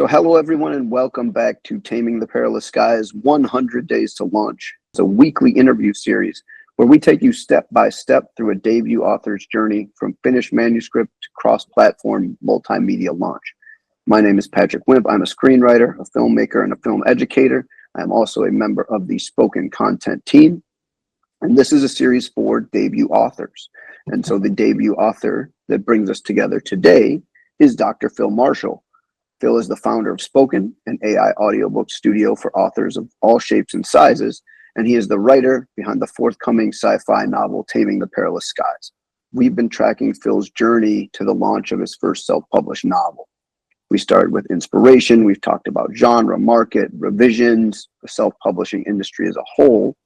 So hello everyone and welcome back to Taming the Perilous Skies 100 Days to Launch. It's a weekly interview series where we take you step by step through a debut author's journey from finished manuscript to cross-platform multimedia launch. My name is Patrick Wimp. I'm a screenwriter, a filmmaker, and a film educator. I'm also a member of the spoken content team. And this is a series for debut authors. And so the debut author that brings us together today is Dr. Phil Marshall. Phil is the founder of Spoken, an AI audiobook studio for authors of all shapes and sizes, and he is the writer behind the forthcoming sci-fi novel, Taming the Perilous Skies. We've been tracking Phil's journey to the launch of his first self-published novel. We started with inspiration, we've talked about genre, market, revisions, the self-publishing industry as a whole,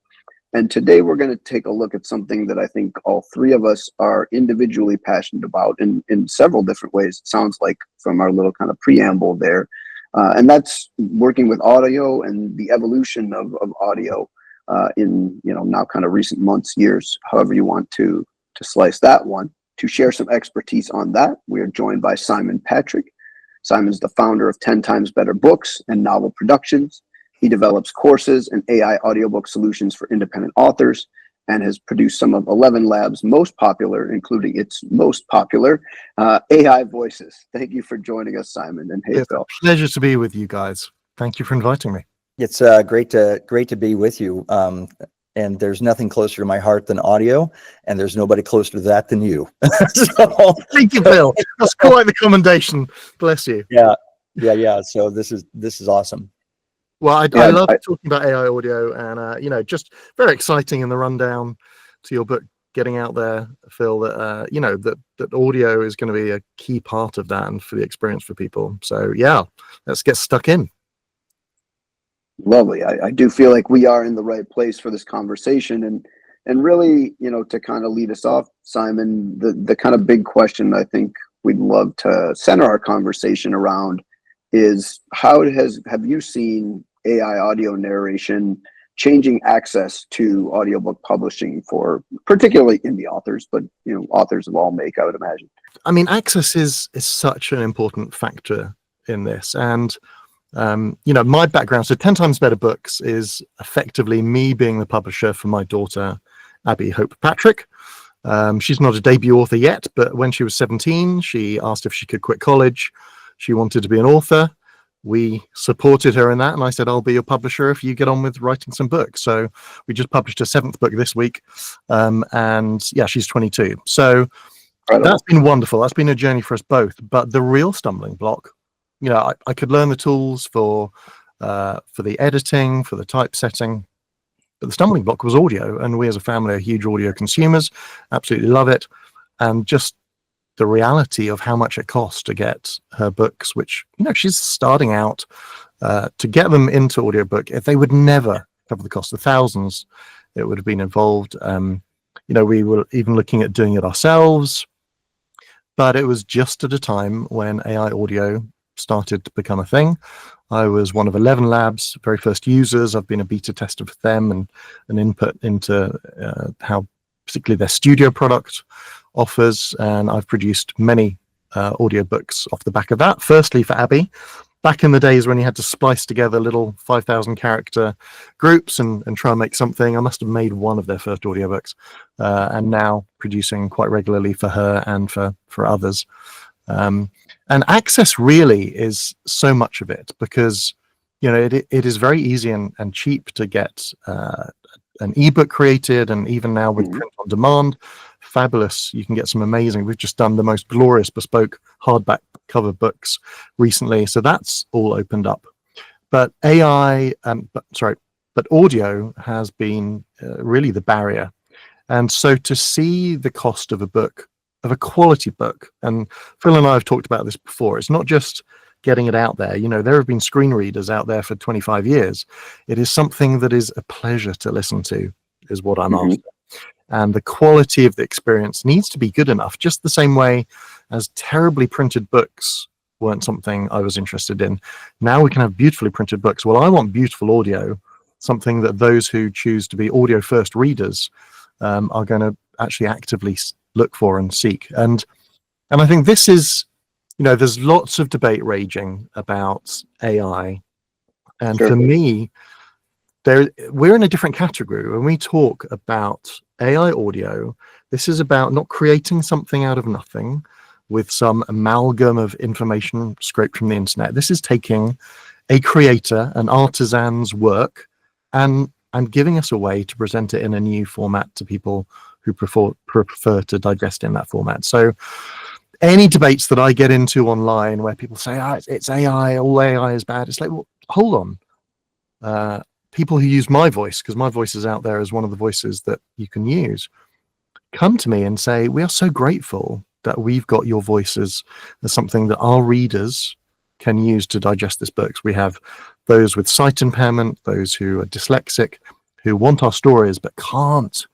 and today we're going to take a look at something that I think all three of us are individually passionate about in several different ways, it sounds like from our little kind of preamble there. And that's working with audio and the evolution of audio in now kind of recent months, years, however you want to slice that one. To share some expertise on that, we are joined by Simon Patrick. Simon's the founder of 10 Times Better Books and Novel Productions. He develops courses and AI audiobook solutions for independent authors and has produced some of 11 Labs' most popular, including its most popular, AIVoices. Thank you for joining us, Simon. And hey, it's Phil. A pleasure to be with you guys. Thank you for inviting me. It's great to be with you. And there's nothing closer to my heart than audio, and there's nobody closer to that than you. So, thank you, Phil. That's quite the commendation. Bless you. Yeah. So this is awesome. Well, I love talking about AI audio, and just very exciting in the rundown to your book getting out there, Phil. That that audio is going to be a key part of that and for the experience for people. So yeah, let's get stuck in. Lovely. I do feel like we are in the right place for this conversation, and really, to kind of lead us off, Simon, the kind of big question I think we'd love to center our conversation around is have you seen AI audio narration changing access to audiobook publishing for particularly indie authors, but authors of all make, I would imagine. I mean, access is such an important factor in this, and my background, so 10 Times Better Books is effectively me being the publisher for my daughter, Abby Hope Patrick. She's not a debut author yet, but when she was 17, she asked if she could quit college. She wanted to be an author. We supported her in that, and I said, I'll be your publisher if you get on with writing some books. So we just published her 7th book this week, and yeah, she's 22. So that's been wonderful. That's been a journey for us both. But the real stumbling block, I could learn the tools for the editing, for the typesetting, but the stumbling block was audio, and we as a family are huge audio consumers, absolutely love it, and just the reality of how much it costs to get her books, which she's starting out to get them into audiobook. If they would never cover the cost of thousands, it would have been involved. We were even looking at doing it ourselves, but it was just at a time when AI audio started to become a thing. I was one of 11 Labs' very first users. I've been a beta tester for them and an input into how particularly their studio product offers, and I've produced many audiobooks off the back of that. Firstly for Abby, back in the days when you had to splice together little 5,000 character groups and try and make something. I must have made one of their first audiobooks, and now producing quite regularly for her and for others. And access really is so much of it, because it is very easy and cheap to get an ebook created, and even now with print on demand, fabulous. You can get some amazing. We've just done the most glorious bespoke hardback cover books recently, so that's all opened up. But but audio has been really the barrier, and so to see the cost of a book, of a quality book, and Phil and I have talked about this before, it's not just getting it out there. There have been screen readers out there for 25 years. It is something that is a pleasure to listen to, is what I'm after. And the quality of the experience needs to be good enough, just the same way as terribly printed books weren't something I was interested in. Now we can have beautifully printed books. Well, I want beautiful audio, something that those who choose to be audio first readers are going to actually actively look for and seek. And I think this is there's lots of debate raging about AI, and Sure. for me, we're in a different category. When we talk about AI audio, this is about not creating something out of nothing with some amalgam of information scraped from the internet. This is taking a creator, an artisan's work, and giving us a way to present it in a new format to people who prefer to digest in that format. So any debates that I get into online where people say, it's AI, all AI is bad, it's like, well, hold on. People who use my voice, because my voice is out there as one of the voices that you can use, come to me and say, we are so grateful that we've got your voices as something that our readers can use to digest this books. We have those with sight impairment, those who are dyslexic, who want our stories but can't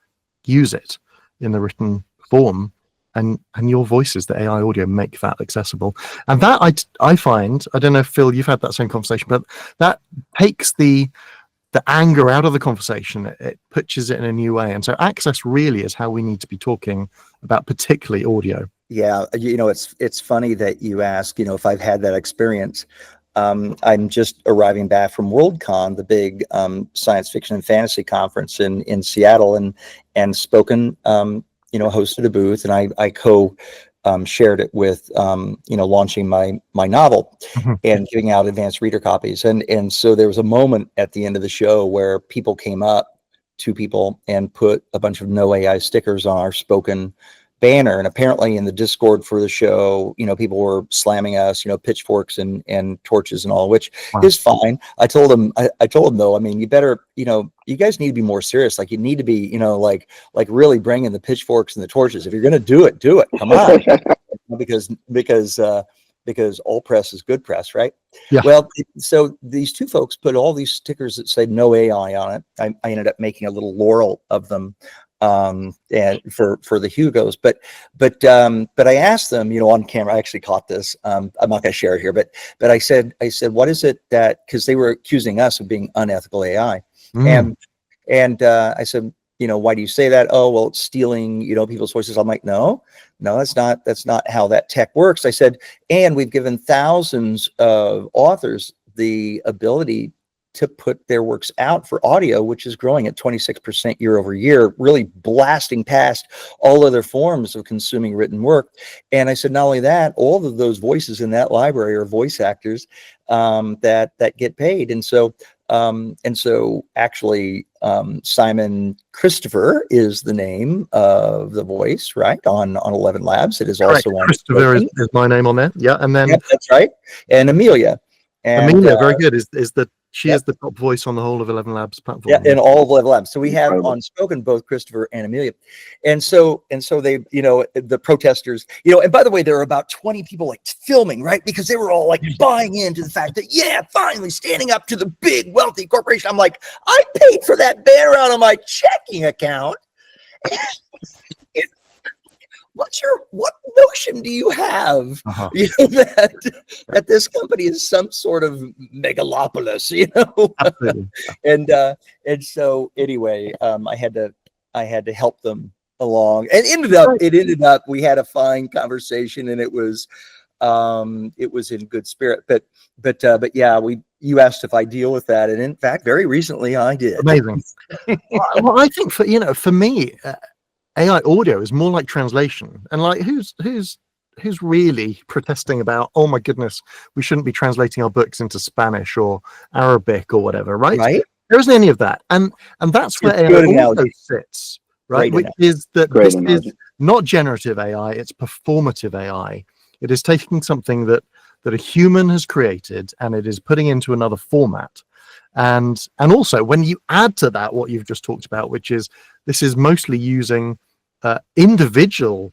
use it in the written form, and your voices, the AI audio, make that accessible. And that I find, I don't know if Phil, you've had that same conversation, but that takes the anger out of the conversation. It pitches it in a new way. And so access really is how we need to be talking about particularly audio. Yeah, it's funny that you ask, if I've had that experience. I'm just arriving back from Worldcon, the big science fiction and fantasy conference in Seattle, and spoken, hosted a booth, and I shared it with, launching my novel and giving out advanced reader copies. And so there was a moment at the end of the show where people came up to people and put a bunch of no AI stickers on our spoken banner. And apparently in the Discord for the show, people were slamming us, pitchforks and torches and all, which is fine. I told them though, you better, you guys need to be more serious. Like, you need to be, like really bring in the pitchforks and the torches. If you're going to do it, come on. because all press is good press, right? Yeah. Well, so these two folks put all these stickers that say no AI on it. I ended up making a little laurel of them, and for the Hugos, but I asked them, on camera. I actually caught this. I'm not going to share it here, but I said, what is it that, because they were accusing us of being unethical AI, and I said, why do you say that? Oh, well, it's stealing, people's voices. I'm like, no, that's not how that tech works. I said, and we've given thousands of authors the ability to put their works out for audio, which is growing at 26% year over year, really blasting past all other forms of consuming written work. And I said, not only that, all of those voices in that library are voice actors that get paid. And so actually, Simon Christopher is the name of the voice, right? On 11 Labs. It is Correct. also on Christopher is my name on there. Yeah. And then that's right. And Amelia. And Amelia, very good. Is that she is Yep. the top voice on the whole of 11 Labs platform. Yeah, in all of 11 Labs. So we have Incredible. on spoken both Christopher and Amelia. And so they, the protesters, and by the way, there are about 20 people like filming, right? Because they were all like buying into the fact that, yeah, finally standing up to the big wealthy corporation. I'm like, I paid for that banner out of my checking account. What notion do you have, that this company is some sort of megalopolis, Absolutely. and so anyway, I had to help them along, and it ended up we had a fine conversation, and it was in good spirit, but yeah, you asked if I deal with that, and in fact, very recently I did. Amazing. Well, I think for me, AI audio is more like translation, and like who's really protesting about, oh my goodness, we shouldn't be translating our books into Spanish or Arabic or whatever, right? There isn't any of that, and that's where AI audio sits, right? Which is that this is not generative AI; it's performative AI. It is taking something that a human has created and it is putting into another format. And also, when you add to that what you've just talked about, which is this is mostly using individual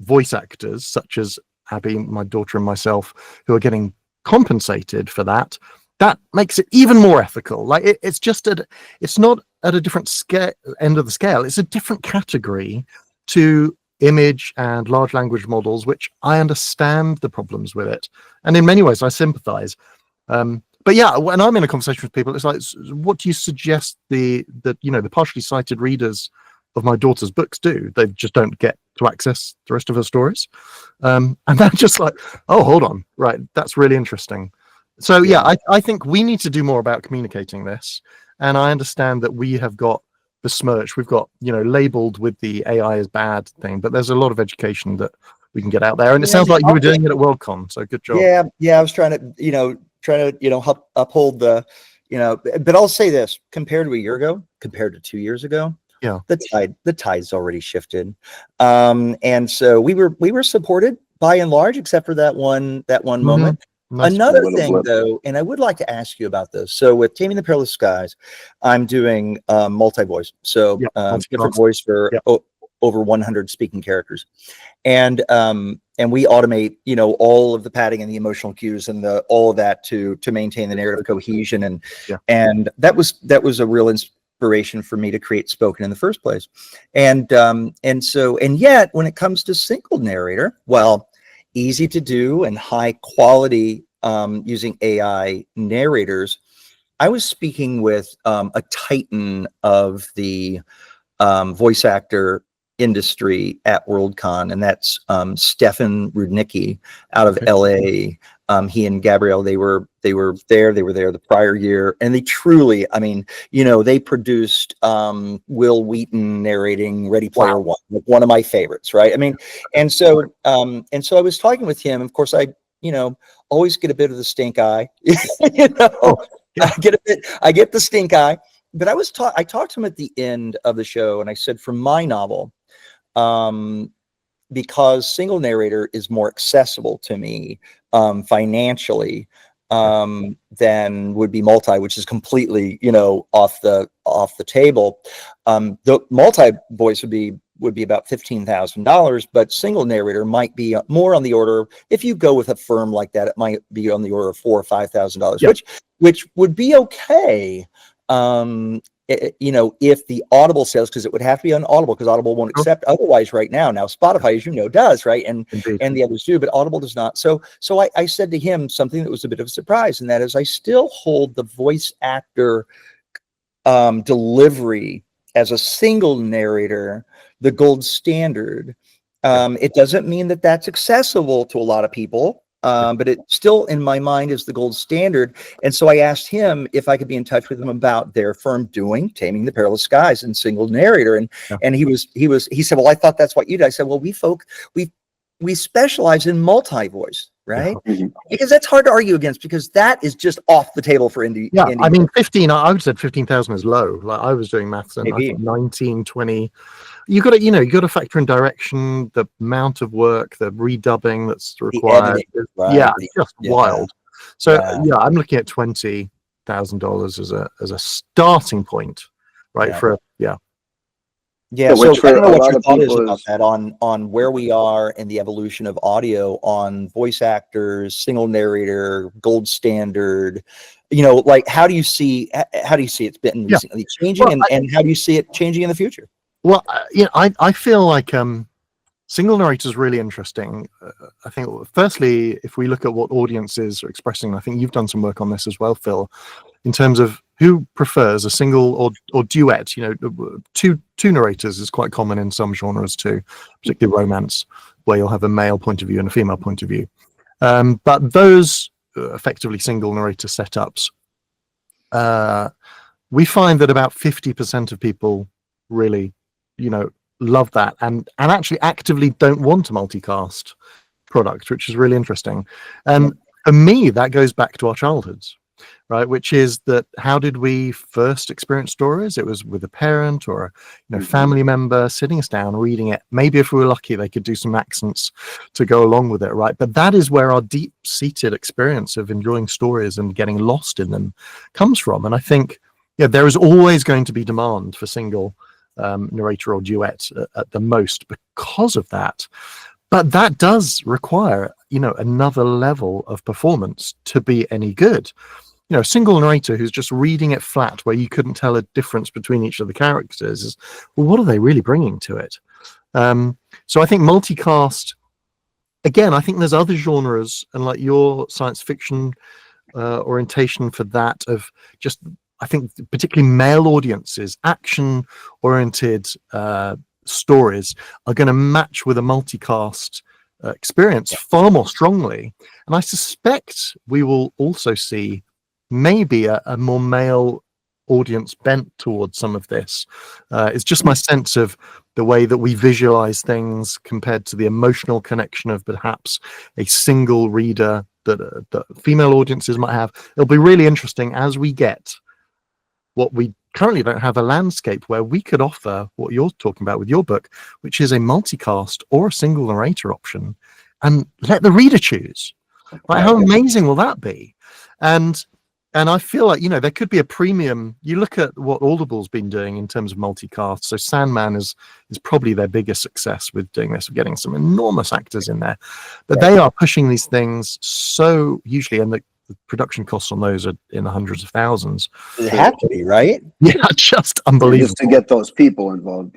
voice actors such as Abby, my daughter, and myself, who are getting compensated for that, that makes it even more ethical. Like it's not at a different end of the scale. It's a different category to image and large language models, which I understand the problems with it, and in many ways I sympathize. But yeah, when I'm in a conversation with people, it's like, what do you suggest the partially sighted readers of my daughter's books do? They just don't get to access the rest of her stories. And that's just like, oh, hold on, right, that's really interesting. So yeah, I think we need to do more about communicating this. And I understand that we have got besmirched, we've got, labeled with the AI is bad thing, but there's a lot of education that we can get out there. And it sounds like you were doing it at Worldcon, so good job. Yeah, I was trying to, help uphold the, but I'll say this, compared to a year ago, compared to 2 years ago, the tide's already shifted. And so we were supported by and large, except for that one moment. Nice. Another thing, though, and I would like to ask you about this. So with Taming the Perilous Skies, I'm doing multi-voice, so different voice for over 100 speaking characters, and we automate, all of the padding and the emotional cues and all of that to maintain the narrative cohesion, and that was a real inspiration for me to create Spoken in the first place, and yet when it comes to single narrator, well, easy to do and high quality using AI narrators. I was speaking with a titan of the voice actor industry at Worldcon, and that's Stefan Rudnicki out of LA. He and Gabrielle, they were there the prior year, and they truly, they produced Will Wheaton narrating Ready Player One, one of my favorites, right? And so I was talking with him. Of course, I always get a bit of the stink eye. I get the stink eye. But I talked to him at the end of the show, and I said, for my novel, because single narrator is more accessible to me financially than would be multi, which is completely off the table. The multi voice would be about $15,000, but single narrator might be more on the order. If you go with a firm like that, it might be on the order of $4,000 or $5,000, which would be okay. If the Audible sales, because it would have to be on Audible, because Audible won't accept otherwise right now. Now Spotify, as does, right? And the others do, but Audible does not. So I said to him something that was a bit of a surprise, and that is I still hold the voice actor delivery as a single narrator the gold standard. It doesn't mean that that's accessible to a lot of people. But it still, in my mind, is the gold standard. And so I asked him if I could be in touch with him about their firm doing Taming the Perilous Skies and single narrator. And he said, well, I thought that's what you did. I said, well, we specialize in multi-voice, right? Because that's hard to argue against, because that is just off the table for indie. Yeah, indie. 15, I would say 15,000 is low. Like I was doing maths, and I think 19, 20. You got to factor in direction, the amount of work, the redubbing that's required. It's just wild. So I'm looking at $20,000 as a starting point, right? So I don't know what your thought is about that on where we are in the evolution of audio, on voice actors, single narrator, gold standard. Like how do you see it's been recently changing, and how do you see it changing in the future? Well, I feel like single narrator is really interesting. I think, firstly, if we look at what audiences are expressing, I think you've done some work on this as well, Phil, in terms of who prefers a single or duet. Two narrators is quite common in some genres too, particularly romance, where you'll have a male point of view and a female point of view. But those effectively single narrator setups, we find that about 50% of people really love that and actually actively don't want a multicast product, which is really interesting. And for me, that goes back to our childhoods, right? Which is that how did we first experience stories? It was with a parent or a family member sitting us down, reading it. Maybe if we were lucky, they could do some accents to go along with it, right? But that is where our deep-seated experience of enjoying stories and getting lost in them comes from. And I think there is always going to be demand for single narrator or duet at the most because of that. But that does require, another level of performance to be any good. A single narrator who's just reading it flat, where you couldn't tell a difference between each of the characters, is, well, what are they really bringing to it? So I think multicast, again, I think there's other genres, and like your science fiction orientation for that of just, I think particularly male audiences, action-oriented stories are going to match with a multicast experience far more strongly. And I suspect we will also see maybe a more male audience bent towards some of this. It's just my sense of the way that we visualize things compared to the emotional connection of perhaps a single reader that female audiences might have. It'll be really interesting as we get what we currently don't have, a landscape where we could offer what you're talking about with your book, which is a multicast or a single narrator option, and let the reader choose. Like, how amazing will that be? And I feel like, you know, there could be a premium. You look at what Audible's been doing in terms of multicast. So Sandman is probably their biggest success with doing this, of getting some enormous actors in there. But they are pushing these things so hugely, and the production costs on those are in the hundreds of thousands. It have to be, right? Yeah, just unbelievable. Just to get those people involved.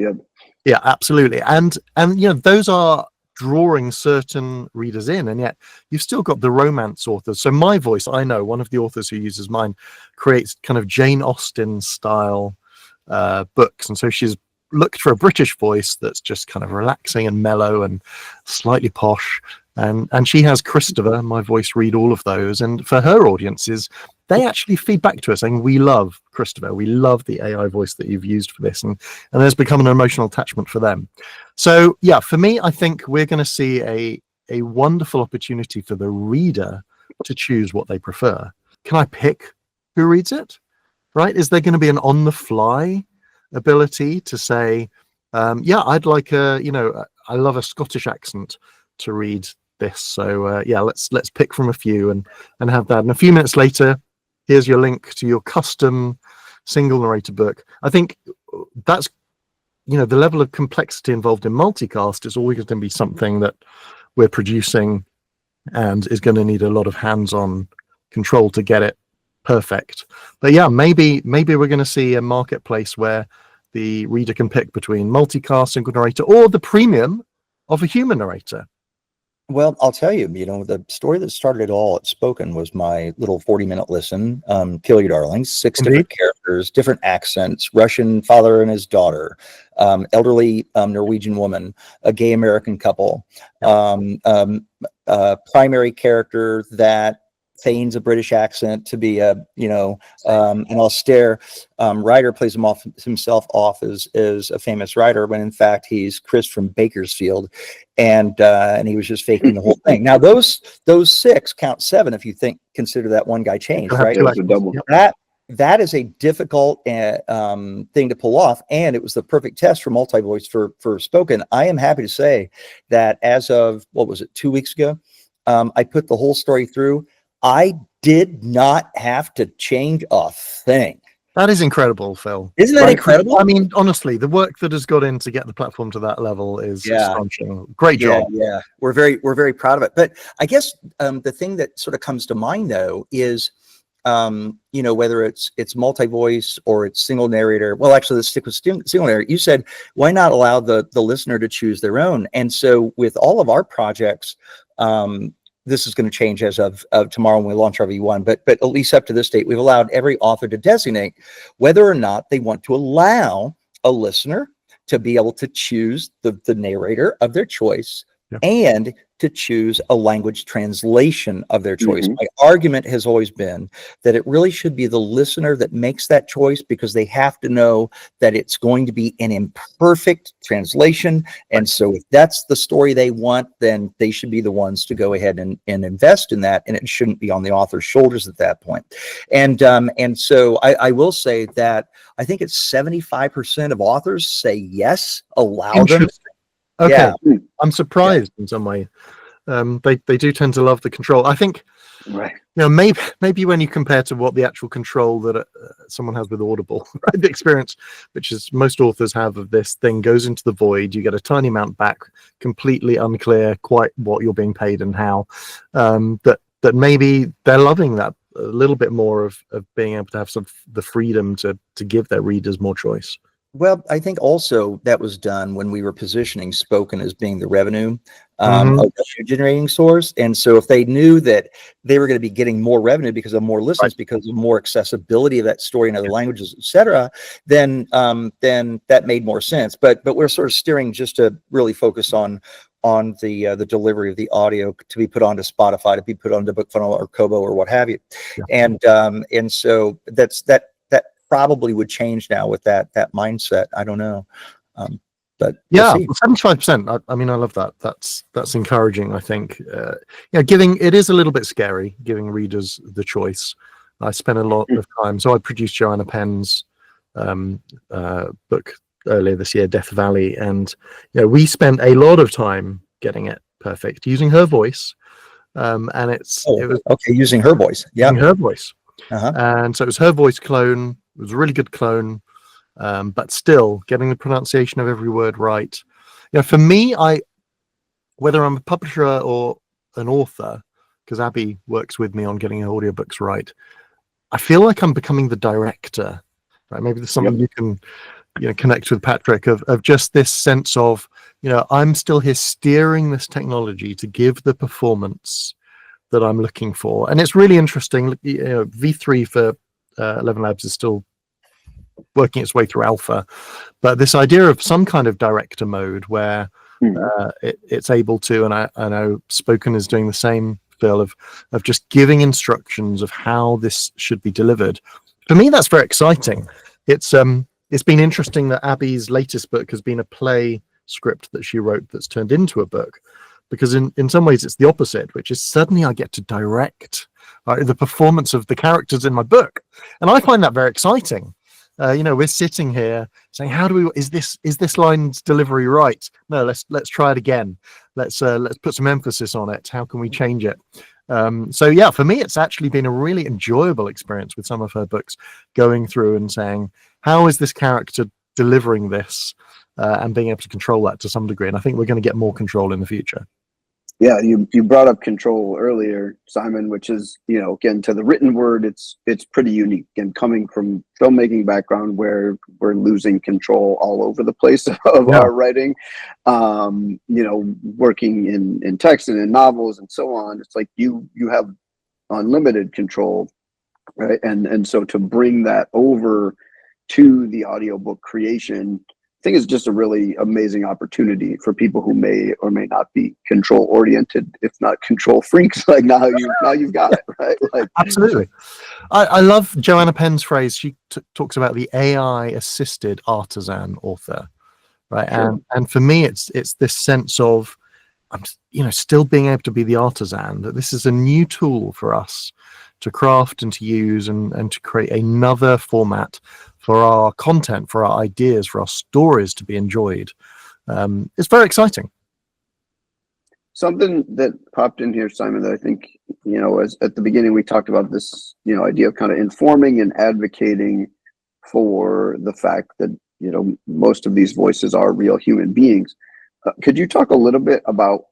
Yeah, absolutely. And you know, those are drawing certain readers in, and yet you've still got the romance authors. So My Voice, I know one of the authors who uses mine creates kind of Jane Austen style books, and so she's looked for a British voice that's just kind of relaxing and mellow and slightly posh, and she has Christopher, My Voice, read all of those, and for her audiences they actually feed back to us saying, we love Christopher, we love the AI voice that you've used for this, and there's become an emotional attachment for them. So yeah, for me, I think we're going to see a wonderful opportunity for the reader to choose what they prefer. Can I pick who reads it? Right? Is there going to be an on-the-fly ability to say, yeah, I'd like I love a Scottish accent to read this, so yeah, let's pick from a few and have that. And a few minutes later, here's your link to your custom single narrator book. I think that's, you know, the level of complexity involved in multicast is always going to be something that we're producing and is going to need a lot of hands-on control to get it perfect. But yeah, maybe we're going to see a marketplace where the reader can pick between multicast, single narrator, or the premium of a human narrator. Well, I'll tell you, you know, the story that started it all at Spoken was my little 40-minute listen, Kill Your Darlings, 6 different characters, different accents, Russian father and his daughter, elderly Norwegian woman, a gay American couple, primary character that feigns a British accent to be a, you know, an austere writer, plays himself off as a famous writer, when in fact he's Chris from Bakersfield, and he was just faking the whole thing. Now those 6 count 7 if you consider that one guy changed, right? That is a difficult thing to pull off, and it was the perfect test for multi-voice for Spoken. I am happy to say that as of, what was it, 2 weeks ago, I put the whole story through. I did not have to change a thing. That is incredible, Phil. Isn't that incredible? I mean, honestly, the work that has got in to get the platform to that level is astonishing. Great job. Yeah, we're very proud of it. But I guess the thing that sort of comes to mind though is, you know, whether it's multi-voice or it's single narrator. Well, actually, let's stick with single narrator. You said, why not allow the listener to choose their own? And so with all of our projects, this is going to change as of tomorrow when we launch our V1, but at least up to this date, we've allowed every author to designate whether or not they want to allow a listener to be able to choose the narrator of their choice and to choose a language translation of their choice. My argument has always been that it really should be the listener that makes that choice, because they have to know that it's going to be an imperfect translation. And so if that's the story they want, then they should be the ones to go ahead and invest in that. And it shouldn't be on the author's shoulders at that point. And so I will say that I think it's 75% of authors say yes, allow them. Okay, I'm surprised in some way. They do tend to love the control. I think, you know, maybe when you compare to what the actual control that someone has with Audible, right? The experience, which is most authors have of this thing, goes into the void. You get a tiny amount back, completely unclear quite what you're being paid and how. That maybe they're loving that a little bit more of being able to have some the freedom to give their readers more choice. Well, I think also that was done when we were positioning Spoken as being the revenue Mhm. a revenue generating source. And so if they knew that they were going to be getting more revenue because of more listens, because of more accessibility of that story in other languages, et cetera, then that made more sense. But we're sort of steering just to really focus on the delivery of the audio to be put onto Spotify, to be put onto BookFunnel or Kobo or what have you. Yeah. And so that probably would change now with that mindset. I don't know. But we'll Yeah, see. 75%. I mean, I love that. That's encouraging, I think. It is a little bit scary giving readers the choice. I spent a lot of time. So I produced Joanna Penn's book earlier this year, Death Valley, and we spent a lot of time getting it perfect using her voice. And it was okay, using her voice. Yeah, using her voice. Uh-huh. And so it was her voice clone. It was a really good clone. But still getting the pronunciation of every word right. For me, whether I'm a publisher or an author, because Abby works with me on getting her audiobooks right, I feel like I'm becoming the director. Right? Maybe there's something you can connect with, Patrick, of just this sense of, I'm still here steering this technology to give the performance that I'm looking for. And it's really interesting. V3 for 11 Labs is still working its way through alpha, but this idea of some kind of director mode where it's able to, and I know Spoken is doing the same, Phil, of just giving instructions of how this should be delivered. For me, that's very exciting. It's been interesting that Abby's latest book has been a play script that she wrote that's turned into a book, because in some ways it's the opposite, which is suddenly I get to direct the performance of the characters in my book, and I find that very exciting. We're sitting here saying, how do we, is this line's delivery right? No, let's try it again. Let's put some emphasis on it. How can we change it? So yeah, for me, it's actually been a really enjoyable experience with some of her books, going through and saying, how is this character delivering this, and being able to control that to some degree. And I think we're going to get more control in the future. Yeah, you brought up control earlier, Simon, which is, again, to the written word, it's pretty unique. And coming from filmmaking background, where we're losing control all over the place of our writing, working in text and in novels and so on, it's like you have unlimited control, right? And so to bring that over to the audiobook creation, I think it's just a really amazing opportunity for people who may or may not be control oriented, if not control freaks. Like now you've got it, right? Like, absolutely. I love Joanna Penn's phrase. She talks about the AI assisted artisan author, right? Sure. And for me, it's this sense of, I'm still being able to be the artisan, that this is a new tool for us to craft and to use and to create another format for our content, for our ideas, for our stories to be enjoyed. It's very exciting. Something that popped in here, Simon, that I think, as at the beginning we talked about this, idea of kind of informing and advocating for the fact that, most of these voices are real human beings. Could you talk a little bit about,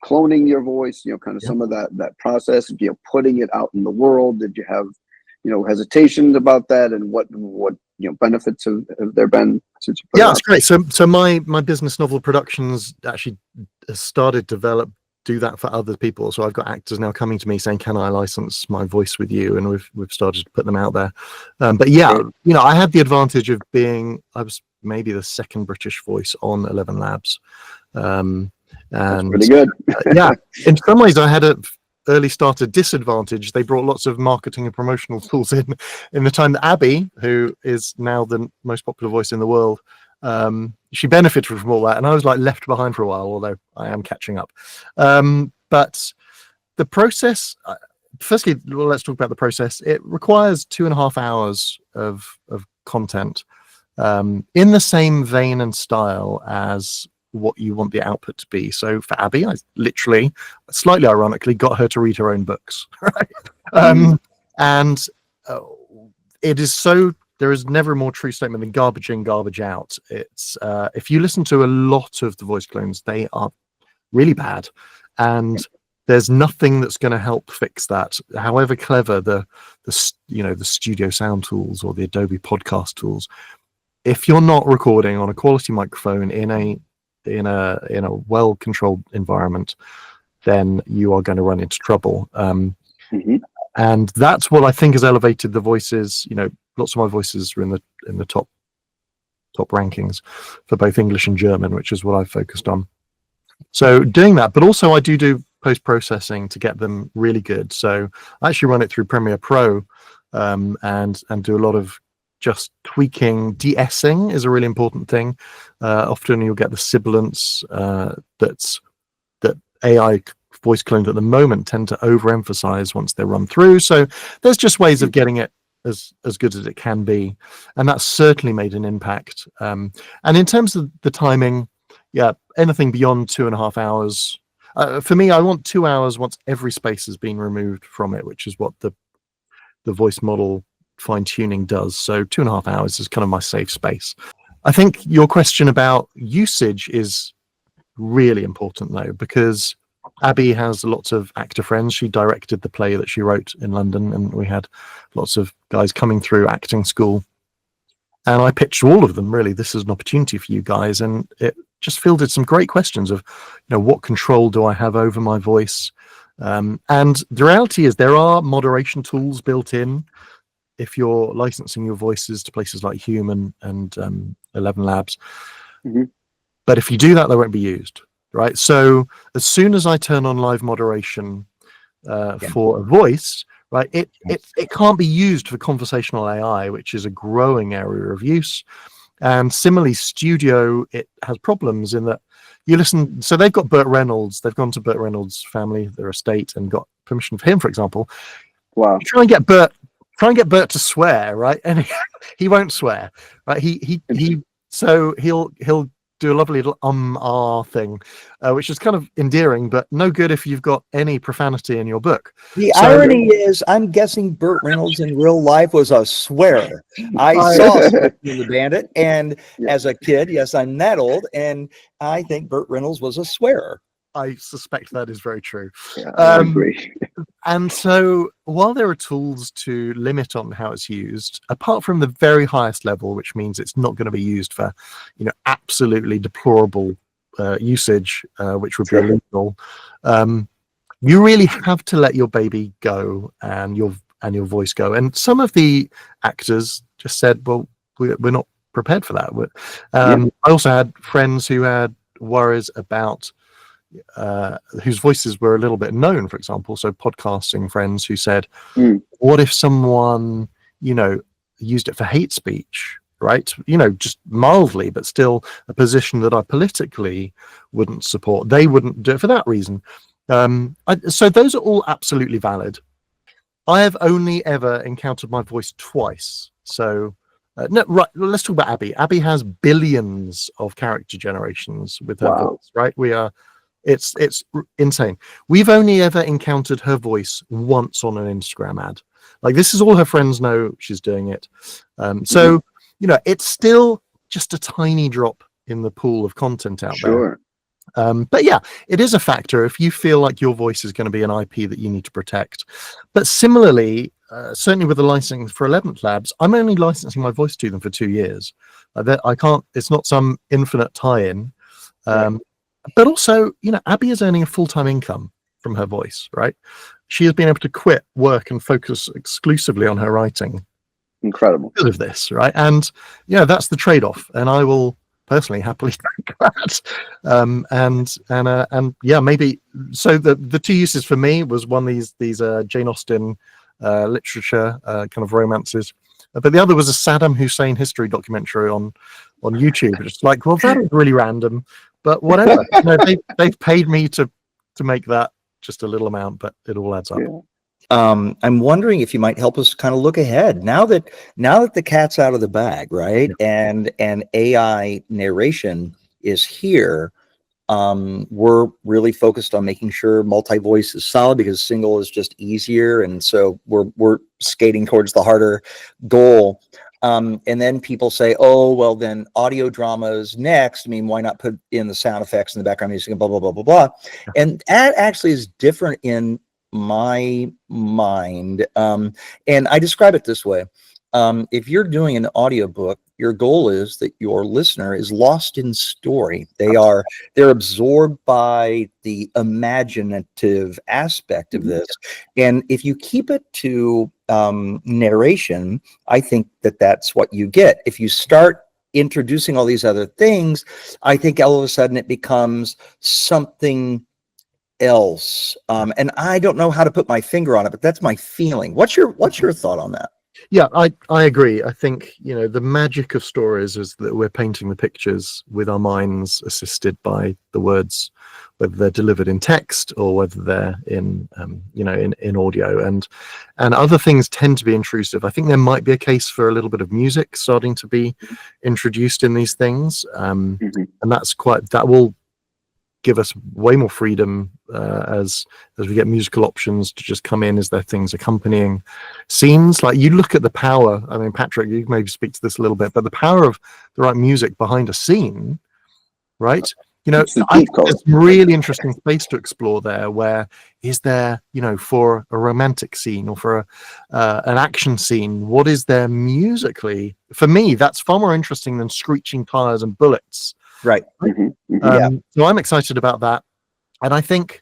cloning your voice, kind of some of that process, putting it out in the world? Did you have, hesitations about that, and what benefits have there been since you put it out? It's great. So my business novel productions actually started to do that for other people. So I've got actors now coming to me saying, can I license my voice with you? And we've started to put them out there. But yeah, I had the advantage of I was maybe the second British voice on 11 Labs. And that's pretty good. Yeah, in some ways I had a early starter disadvantage. They brought lots of marketing and promotional tools in the time that Abby, who is now the most popular voice in the world, she benefited from all that, and I was like left behind for a while, although I am catching up. But the process, firstly, let's talk about the process. It requires 2.5 hours of content, in the same vein and style as what you want the output to be. So for Abby, I literally, slightly ironically, got her to read her own books. Right? And it is so, there is never a more true statement than garbage in, garbage out. It's if you listen to a lot of the voice clones, they are really bad, and there's nothing that's going to help fix that. However clever the studio sound tools or the Adobe podcast tools, if you're not recording on a quality microphone in in a well-controlled environment, then you are going to run into trouble. And that's what I think has elevated the voices. You know, lots of my voices are in the top rankings for both English and German, which is what I've focused on. So doing that, but also I do post-processing to get them really good. So I actually run it through Premiere Pro, and do a lot of just tweaking. De-essing is a really important thing. Often you'll get the sibilants that AI voice clones at the moment tend to overemphasize once they're run through. So there's just ways of getting it as good as it can be, and that's certainly made an impact. And in terms of the timing, yeah, anything beyond 2.5 hours. For me, I want 2 hours once every space has been removed from it, which is what the voice model fine-tuning does. So 2.5 hours is kind of my safe space. I think your question about usage is really important, though, because Abby has lots of actor friends. She directed the play that she wrote in London, and we had lots of guys coming through acting school. And I pitched all of them, really, this is an opportunity for you guys. And it just fielded some great questions of, you know, what control do I have over my voice? And the reality is there are moderation tools built in if you're licensing your voices to places like Hume and 11 Labs. But if you do that, they won't be used, right? So as soon as I turn on live moderation for a voice, right, it can't be used for conversational AI, which is a growing area of use. And similarly, Studio, it has problems in that you listen. So they've got Burt Reynolds. They've gone to Burt Reynolds' family, their estate, and got permission for him, for example. Wow. Try and get Burt to swear, right? And he won't swear, right? So he'll do a lovely little thing, which is kind of endearing, but no good if you've got any profanity in your book. The irony is, I'm guessing Burt Reynolds in real life was a swearer. I saw Smokey and the Bandit, and as a kid, yes, I'm that old, and I think Burt Reynolds was a swearer. I suspect that is very true. Yeah, I agree. And so while there are tools to limit on how it's used, apart from the very highest level, which means it's not going to be used for, you know, absolutely deplorable usage, which would be illegal, you really have to let your baby go and your voice go. And some of the actors just said, well, we're not prepared for that. I also had friends who had worries about whose voices were a little bit known, for example, so podcasting friends who said, what if someone, you know, used it for hate speech, right? You know, just mildly, but still a position that I politically wouldn't support. They wouldn't do it for that reason. So those are all absolutely valid. I have only ever encountered my voice twice. So no, right, let's talk about Abby. Abby has billions of character generations with her voice, right? It's insane. We've only ever encountered her voice once on an Instagram ad. Like, this is all her friends know she's doing it. So, you know, it's still just a tiny drop in the pool of content out there. But yeah, it is a factor if you feel like your voice is going to be an IP that you need to protect. But similarly, certainly with the licensing for 11th Labs, I'm only licensing my voice to them for 2 years. I can't, it's not some infinite tie-in. But also, you know, Abby is earning a full-time income from her voice, right? She has been able to quit work and focus exclusively on her writing. Incredible. Because of this, right? And, yeah, that's the trade-off. And I will personally happily take that. And yeah, maybe. So the two uses for me was one, these Jane Austen literature kind of romances. But the other was a Saddam Hussein history documentary on YouTube. It's like, well, that is really random. But whatever, you know, they've paid me to make that just a little amount, but it all adds up. I'm wondering if you might help us kind of look ahead now that the cat's out of the bag, right? And AI narration is here. We're really focused on making sure multi-voice is solid because single is just easier, and so we're skating towards the harder goal. And then people say, oh, well, then audio drama is next. I mean, why not put in the sound effects and the background music and blah, blah, blah, blah, blah. And that actually is different in my mind. And I describe it this way. If you're doing an audiobook, your goal is that your listener is lost in story. They're absorbed by the imaginative aspect of this. And if you keep it to narration, I think that that's what you get. If you start introducing all these other things, I think all of a sudden it becomes something else. And I don't know how to put my finger on it, but that's my feeling. What's your thought on that? Yeah, I agree. I think, the magic of stories is that we're painting the pictures with our minds, assisted by the words, whether they're delivered in text or whether they're in in audio, and other things tend to be intrusive. I think there might be a case for a little bit of music starting to be introduced in these things, and that will give us way more freedom as we get musical options to just come in as there things accompanying scenes. Like, you look at the power, I mean, Patrick, you maybe speak to this a little bit, but the power of the right music behind a scene, right? There's really interesting space to explore there. Where is there, for a romantic scene or for an action scene, what is there musically? For me, that's far more interesting than screeching tires and bullets. Right. So I'm excited about that, and I think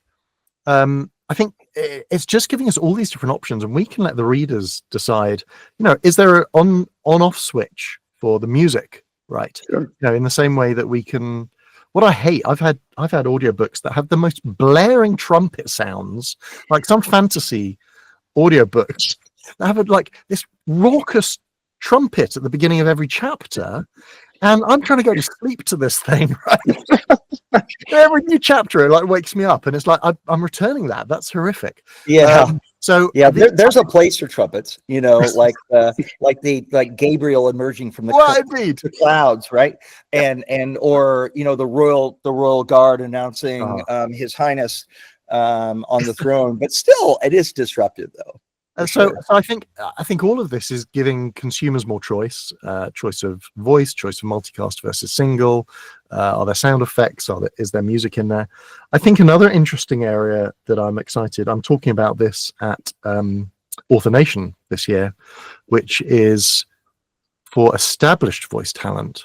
it's just giving us all these different options, and we can let the readers decide. Is there an on-off switch for the music? Right. Sure. In the same way that we can. What I hate, I've had audiobooks that have the most blaring trumpet sounds, like some fantasy audiobooks that have this raucous trumpet at the beginning of every chapter. And I'm trying to go to sleep to this thing, right? Every new chapter it wakes me up, and it's like I'm returning that. That's horrific. Yeah. There's a place for trumpets, like Gabriel emerging from the clouds, right? And or the royal guard announcing His Highness on the throne. But still, it is disruptive, though. So I think all of this is giving consumers more choice of voice, choice of multicast versus single. Are there sound effects? Is there music in there? I think another interesting area that I'm excited, I'm talking about this at Author Nation this year, which is for established voice talent.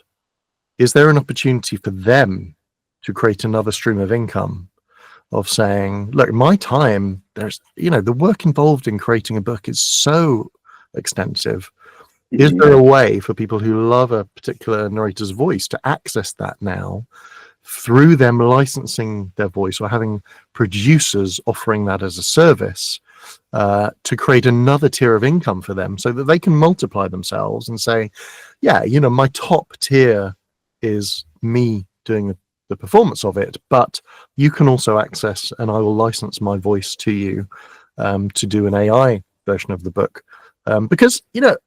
Is there an opportunity for them to create another stream of income? Of saying, look, my time, there's, the work involved in creating a book is so extensive. Is there a way for people who love a particular narrator's voice to access that now through them licensing their voice or having producers offering that as a service to create another tier of income for them so that they can multiply themselves and say, yeah, my top tier is me doing the performance of it, but you can also access, and I will license my voice to you to do an AI version of the book, because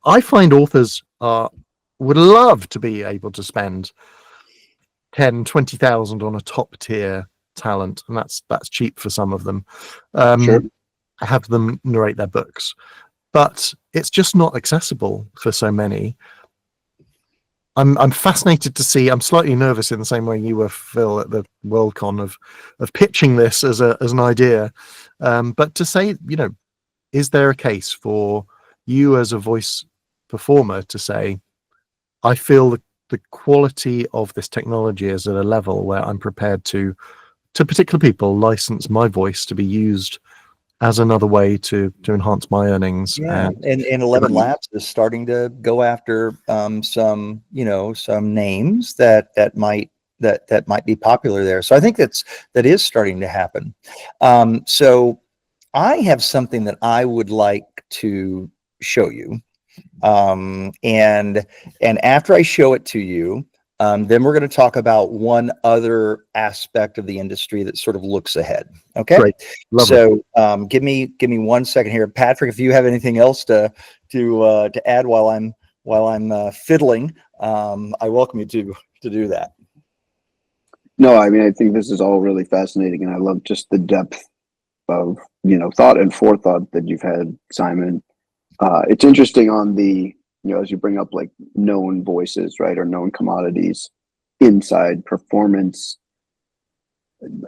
I find authors would love to be able to spend 10,000-20,000 on a top tier talent, and that's cheap for some of them. Have them narrate their books, but it's just not accessible for so many. I'm fascinated to see. I'm slightly nervous in the same way you were, Phil, at the Worldcon of pitching this as an idea. But to say, is there a case for you as a voice performer to say, I feel the quality of this technology is at a level where I'm prepared to particular people license my voice to be used as another way to enhance my earnings. Yeah, and 11 Labs is starting to go after some names that might be popular there. So I think that is starting to happen. So I have something that I would like to show you, and after I show it to you, then we're going to talk about one other aspect of the industry that sort of looks ahead. Okay. Great. So give me 1 second here, Patrick. If you have anything else to add while I'm fiddling, I welcome you to do that. No, I mean, I think this is all really fascinating, and I love just the depth of thought and forethought that you've had, Simon. It's interesting on the as you bring up known voices, right, or known commodities inside performance.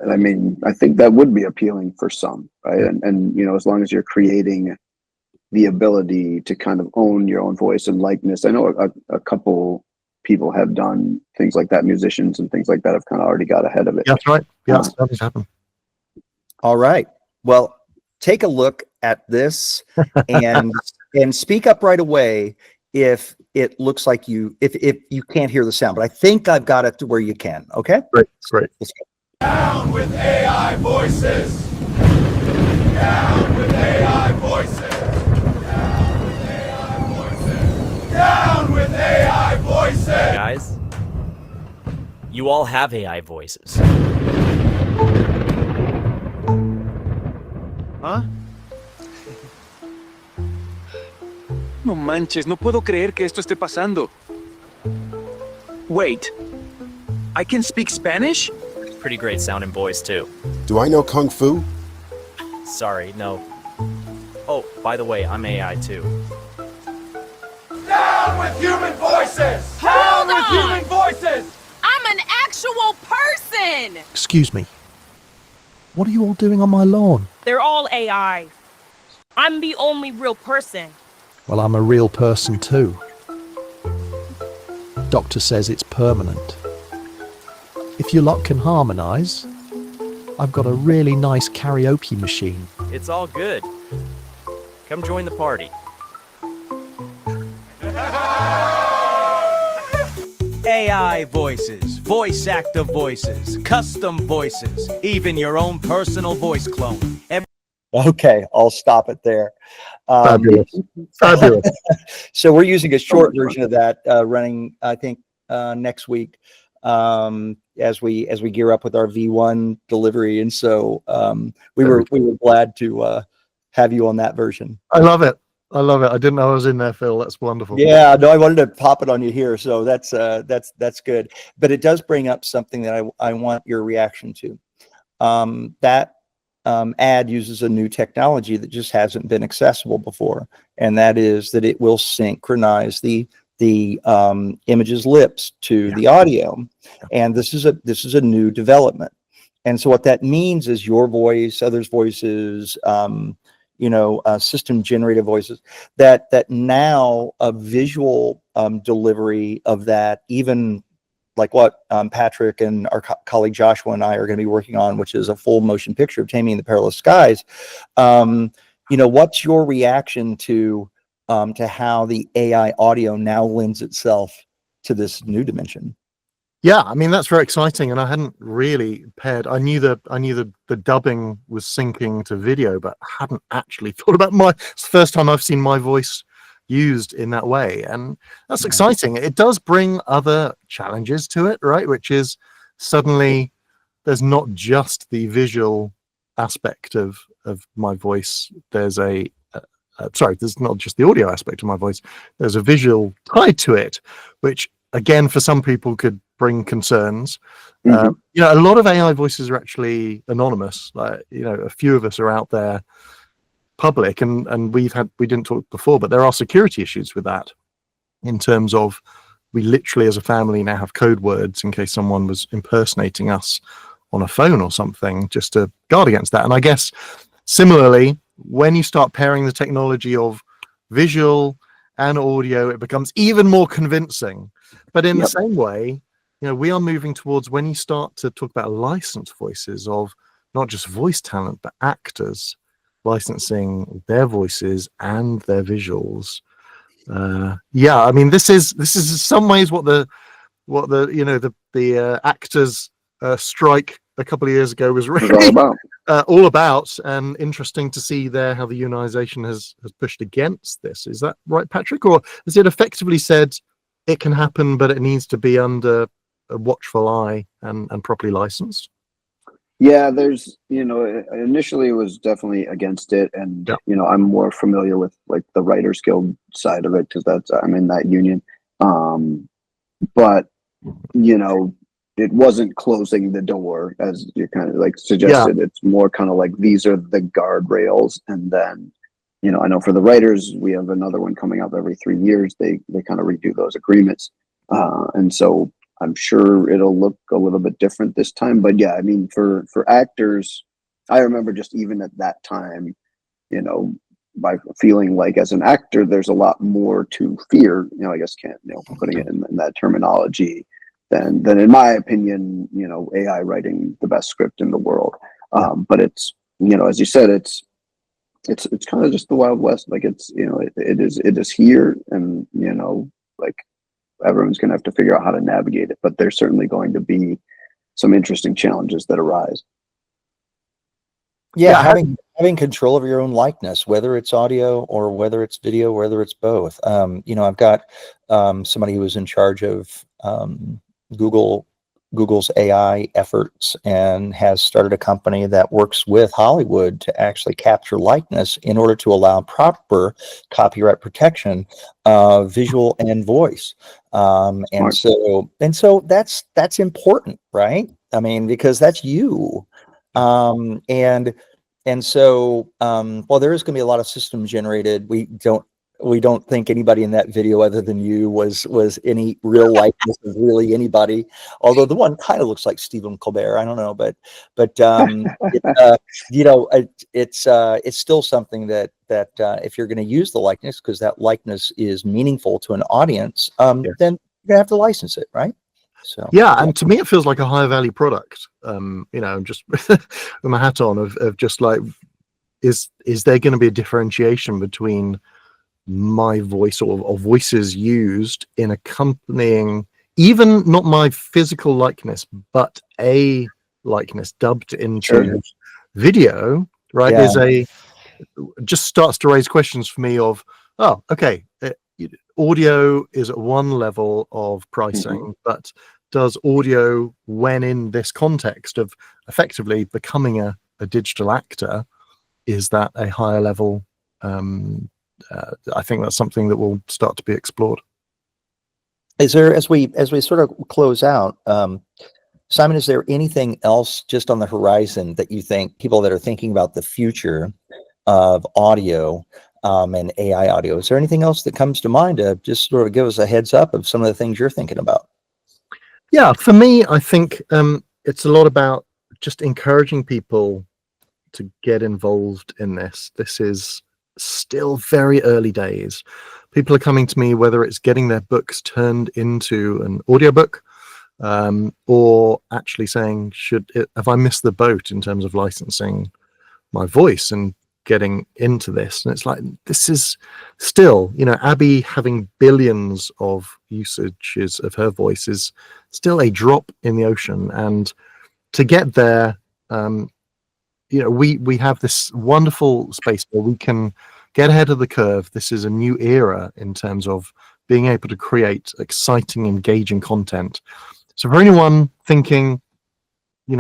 I mean, I think that would be appealing for some, right? And as long as you're creating the ability to kind of own your own voice and likeness. I know a couple people have done things like that. Musicians and things like that have kind of already got ahead of it. Yeah, that's right. Yeah, that has happened. All right. Well, take a look at this and speak up right away if it looks like if you can't hear the sound. But I think I've got it to where you can. Okay. Great. Great. Let's go. Down with AI voices. Down with AI voices. Down with AI voices. Down with AI voices. Guys, you all have AI voices. ¿Ah? No manches, no puedo creer que esto esté pasando. Wait, I can speak Spanish? Pretty great sounding voice, too. Do I know Kung Fu? Sorry, no. Oh, by the way, I'm AI, too. Down with human voices. Hold Down with on. human voices. I'm an actual person! Excuse me. What are you all doing on my lawn? They're all AI. I'm the only real person. Well, I'm a real person too. Doctor says it's permanent. If you lot can harmonise, I've got a really nice karaoke machine. It's all good. Come join the party. AI voices, voice actor voices, custom voices, even your own personal voice clone. Okay, I'll stop it there. Fabulous. Fabulous. So we're using a short version of that running, I think, next week as we gear up with our V1 delivery. And so we were glad to have you on that version. I love it. I love it. I didn't know I was in there, Phil. That's wonderful. Yeah, no, I wanted to pop it on you here, so that's good. But it does bring up something that I want your reaction to. That ad uses a new technology that just hasn't been accessible before, and that is that it will synchronize the image's lips to the audio, and this is a new development. And so what that means is your voice, others' voices, system generated voices, that now a visual delivery of that, even like what Patrick and our colleague Joshua and I are going to be working on, which is a full motion picture of Taming the Perilous Skies. What's your reaction to how the AI audio now lends itself to this new dimension? Yeah, I mean, that's very exciting, and I hadn't really paired. I knew the dubbing was syncing to video, but I hadn't actually thought about it's the first time I've seen my voice used in that way, and that's exciting. It does bring other challenges to it, right? Which is suddenly there's not just the visual aspect of my voice. There's there's not just the audio aspect of my voice. There's a visual tied to it, which again, for some people could bring concerns. A lot of AI voices are actually anonymous. A few of us are out there public, and we didn't talk before, but there are security issues with that in terms of we literally as a family now have code words in case someone was impersonating us on a phone or something, just to guard against that. And I guess similarly, when you start pairing the technology of visual and audio, it becomes even more convincing. But in the same way, we are moving towards, when you start to talk about licensed voices of not just voice talent, but actors licensing their voices and their visuals. I mean, this is in some ways what the actors strike a couple of years ago was really all about, and interesting to see there how the unionization has pushed against this. Is that right, Patrick? Or has it effectively said it can happen, but it needs to be under a watchful eye and properly licensed? Yeah, there's, initially it was definitely against it. And, I'm more familiar with like the Writers Guild side of it because I'm in that union. But, it wasn't closing the door as you kind of like suggested. It's more kind of like, these are the guardrails. And then, I know for the writers, we have another one coming up every 3 years. They kind of redo those agreements. And so I'm sure it'll look a little bit different this time, but yeah, I mean, for actors, I remember just even at that time, by feeling like as an actor, there's a lot more to fear, I guess, putting it in that terminology, than in my opinion, AI writing the best script in the world. But it's, as you said, it's kind of just the Wild West. Like it is here, and like everyone's gonna have to figure out how to navigate it. But there's certainly going to be some interesting challenges that arise. Yeah, having control of your own likeness, whether it's audio or whether it's video, whether it's both. I've got somebody who was in charge of Google's AI efforts and has started a company that works with Hollywood to actually capture likeness in order to allow proper copyright protection of visual and voice. And so that's important, right? I mean, because that's you. And so while there is going to be a lot of system generated, we don't think anybody in that video other than you was any real likeness of really anybody. Although the one kind of looks like Stephen Colbert. I don't know, but it's still something that if you're going to use the likeness, because that likeness is meaningful to an audience, then you're going to have to license it, right? So yeah, and to me it feels like a higher value product. Just with my hat on of just like, is there going to be a differentiation between my voice or voices used in accompanying, even not my physical likeness, but a likeness dubbed into video, right? Just starts to raise questions for me of, audio is at one level of pricing, but does audio, when in this context of effectively becoming a digital actor, is that a higher level? I think that's something that will start to be explored. Is there, as we sort of close out, Simon, is there anything else just on the horizon that you think people that are thinking about the future of audio and AI audio, is there anything else that comes to mind to just sort of give us a heads up of some of the things you're thinking about? Yeah, for me, I think it's a lot about just encouraging people to get involved in this. This is still very early days. People are coming to me, whether it's getting their books turned into an audiobook, or actually saying, have I missed the boat in terms of licensing my voice and getting into this? And it's like, this is still, Abby having billions of usages of her voice is still a drop in the ocean. And to get there, we have this wonderful space where we can get ahead of the curve. This is a new era in terms of being able to create exciting, engaging content. So for anyone thinking,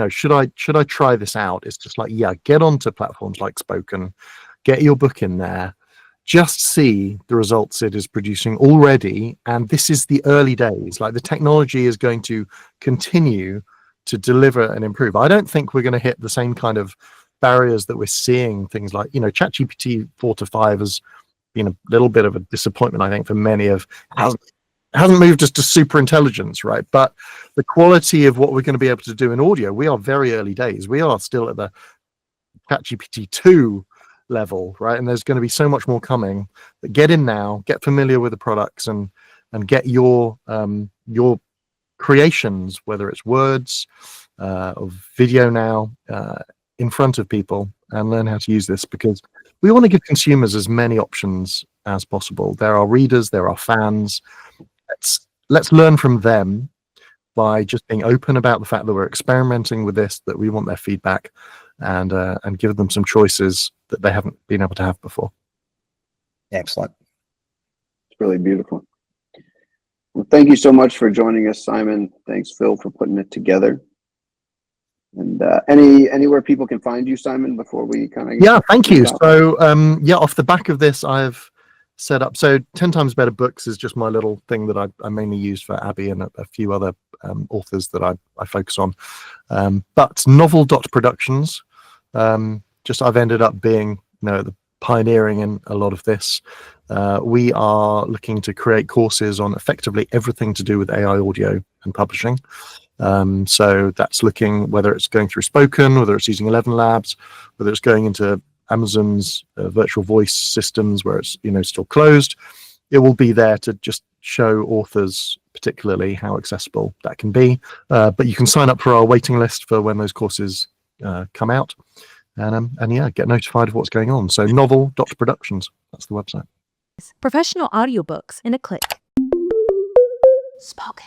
should I try this out? It's just like, get onto platforms like Spoken, get your book in there, just see the results it is producing already. And this is the early days. Like, the technology is going to continue to deliver and improve. I don't think we're going to hit the same kind of barriers that we're seeing. Things like, ChatGPT 4 to 5 has been a little bit of a disappointment, I think, for many of hasn't moved us to super intelligence, right? But the quality of what we're going to be able to do in audio, we are very early days. We are still at the ChatGPT 2 level, right? And there's going to be so much more coming. But get in now, get familiar with the products, and get your creations, whether it's words or video now, in front of people, and learn how to use this, because we want to give consumers as many options as possible. There are readers, there are fans. Let's learn from them by just being open about the fact that we're experimenting with this, that we want their feedback, and give them some choices that they haven't been able to have before. Excellent. It's really beautiful. Well, thank you so much for joining us, Simon. Thanks, Phil, for putting it together. And anywhere people can find you, Simon, before we kind of thank you. So off the back of this, I've set up, so 10 Times Better Books is just my little thing that I mainly use for Abby and a few other authors that I focus on. But Novel.Productions, I've ended up being the pioneering in a lot of this. We are looking to create courses on effectively everything to do with AI audio and publishing. So that's looking, whether it's going through Spoken, whether it's using 11 Labs, whether it's going into Amazon's virtual voice systems where it's still closed. It will be there to just show authors particularly how accessible that can be. But you can sign up for our waiting list for when those courses come out, and yeah, get notified of what's going on. So novel.productions, that's the website. Professional audiobooks in a click. Spoken.